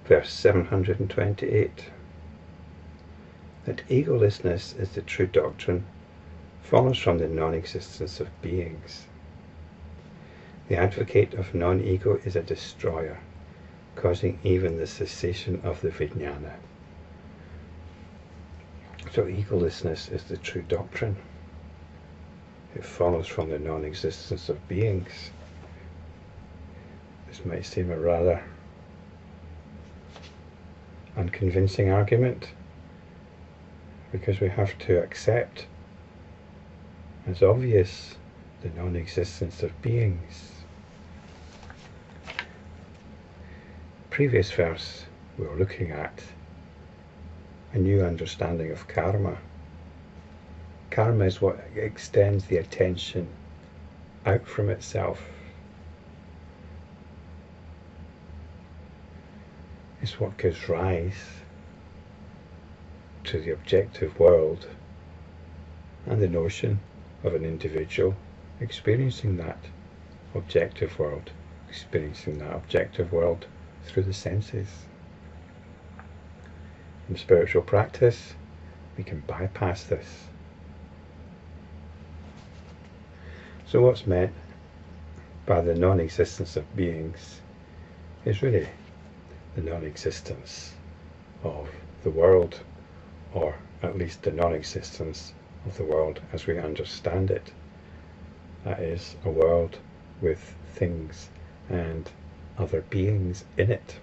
verse 728. That egolessness is the true doctrine follows from the non-existence of beings. The advocate of non-ego is a destroyer, causing even the cessation of the Vijnana. So egolessness is the true doctrine. It follows from the non-existence of beings. This might seem a rather unconvincing argument, because we have to accept as obvious the non-existence of beings. Previous verse we were looking at a new understanding of karma. Karma is what extends the attention out from itself. It's what gives rise to the objective world and the notion of an individual experiencing that objective world, through the senses. In spiritual practice, we can bypass this. So what's meant by the non-existence of beings is really the non-existence of the world, or at least the non-existence of the world as we understand it. That is, a world with things and other beings in it.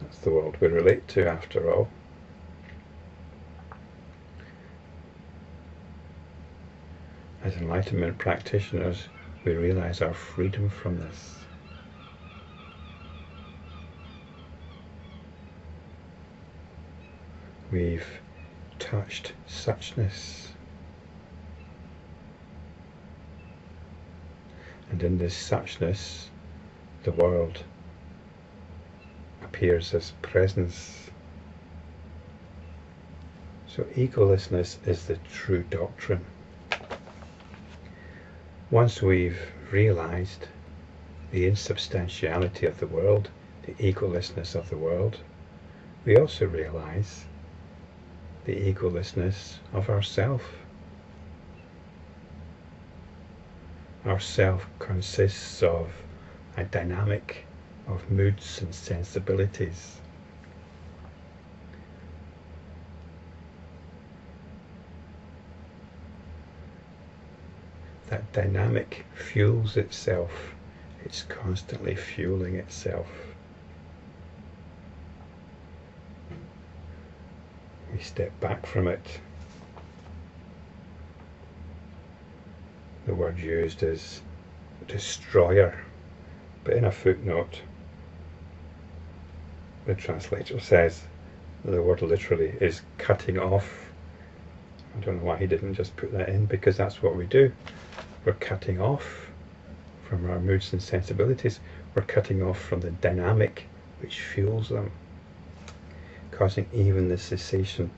That's the world we relate to, after all. As enlightenment practitioners, we realize our freedom from this. We've touched suchness, and in this suchness the world appears as presence. So egolessness is the true doctrine. Once we've realized the insubstantiality of the world, the egolessness of the world, we also realize the egolessness of ourself. Our self consists of a dynamic of moods and sensibilities. That dynamic fuels itself. It's constantly fueling itself. We step back from it. The word used is destroyer, but in a footnote the translator says the word literally is cutting off. I don't know why he didn't just put that in, because that's what we do. We're cutting off from our moods and sensibilities. We're cutting off from the dynamic which fuels them, causing even the cessation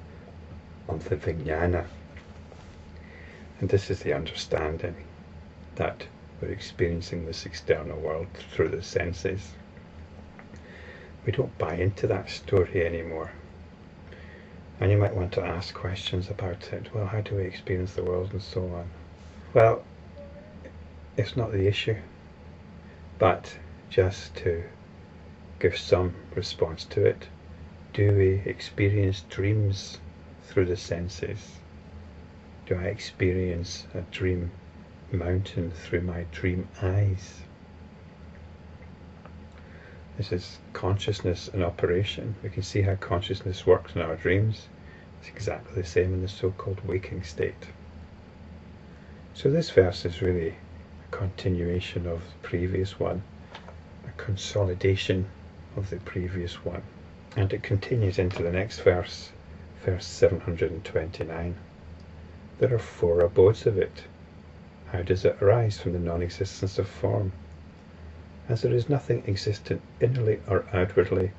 of the Vijnana. And this is the understanding that we're experiencing this external world through the senses. We don't buy into that story anymore. And you might want to ask questions about it. Well, how do we experience the world and so on? Well, it's not the issue, but just to give some response to it. Do we experience dreams through the senses? Do I experience a dream mountain through my dream eyes? This is consciousness in operation. We can see how consciousness works in our dreams. It's exactly the same in the so-called waking state. So this verse is really a continuation of the previous one, a consolidation of the previous one. And it continues into the next verse, verse 729. There are 4 abodes of it. How does it arise from the non-existence of form? As there is nothing existent innerly or outwardly,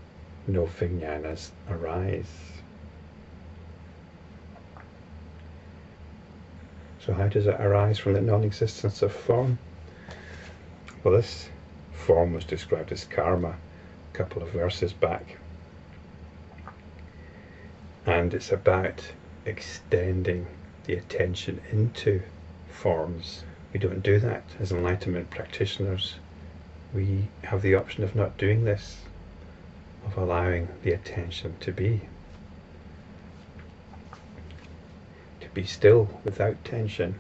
no Vijnanas arise. So how does it arise from the non-existence of form? Well, this form was described as karma, couple of verses back. And it's about extending the attention into forms. We don't do that as enlightenment practitioners. We have the option of not doing this, of allowing the attention to be still without tension.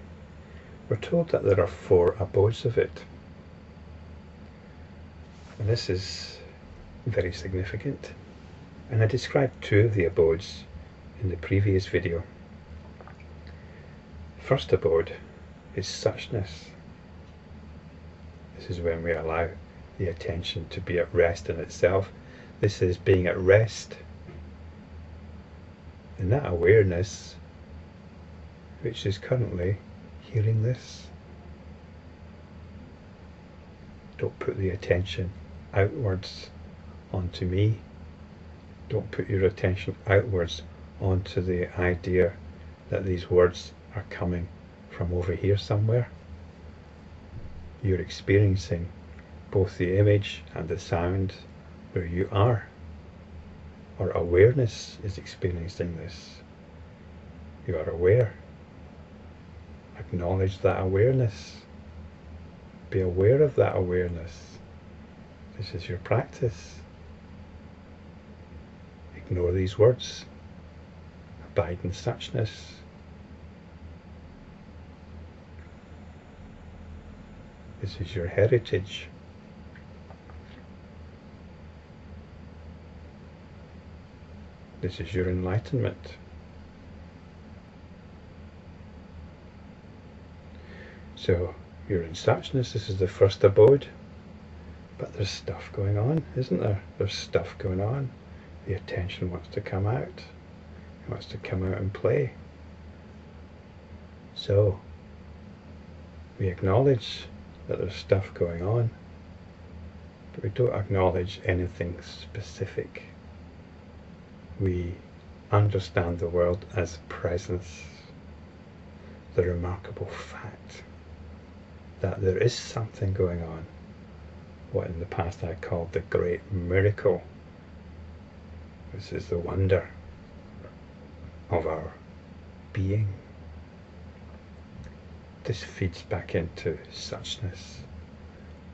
We're told that there are 4 abodes of it. And this is very significant. And I described 2 of the abodes in the previous video. First abode is suchness. This is when we allow the attention to be at rest in itself. This is being at rest in that awareness which is currently hearing this. Don't put the attention outwards onto me. Don't put your attention outwards onto the idea that these words are coming from over here somewhere. You're experiencing both the image and the sound where you are. Or awareness is experiencing this. You are aware. Acknowledge that awareness. Be aware of that awareness. This is your practice. Ignore these words. Abide in suchness. This is your heritage. This is your enlightenment. So you're in suchness, this is the first abode, but there's stuff going on, isn't there? There's stuff going on. The attention wants to come out. It wants to come out and play. So we acknowledge that there's stuff going on, but we don't acknowledge anything specific. We understand the world as presence, the remarkable fact that there is something going on, what in the past I called the great miracle. This is the wonder of our being. This feeds back into suchness.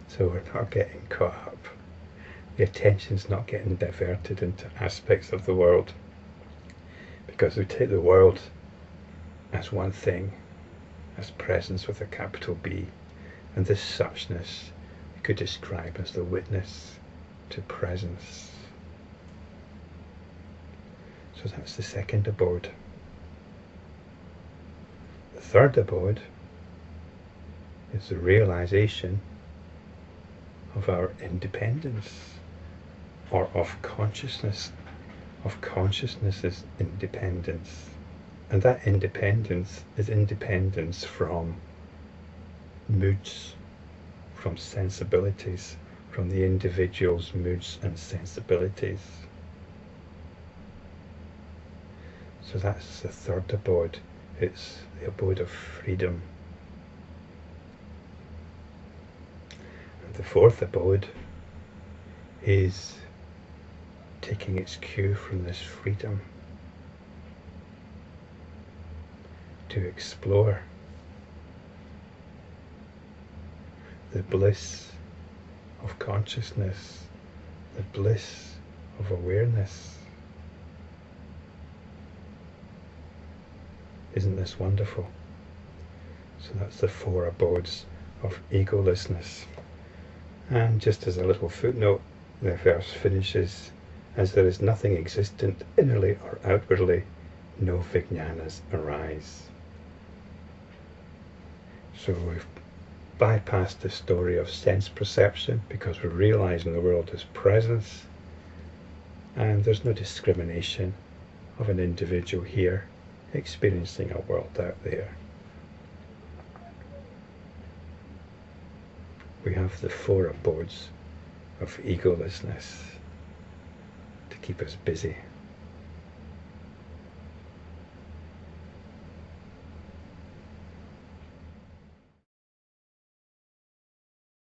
So we're not getting caught up. The attention's not getting diverted into aspects of the world, because we take the world as one thing, as presence with a capital B, and this suchness we could describe as the witness to presence. So that's the second abode. The third abode is the realization of our independence, or of consciousness. Of consciousness's independence. And that independence is independence from moods, from sensibilities, from the individual's moods and sensibilities. So that's the third abode. It's the abode of freedom. And the fourth abode is taking its cue from this freedom to explore the bliss of consciousness, the bliss of awareness. Isn't this wonderful? So that's the 4 abodes of egolessness. And just as a little footnote, the verse finishes, as there is nothing existent innerly or outwardly, no Vijnanas arise. So we've bypassed the story of sense perception because we're realizing the world is presence, and there's no discrimination of an individual here experiencing a world out there. We have the 4 abodes of egolessness to keep us busy.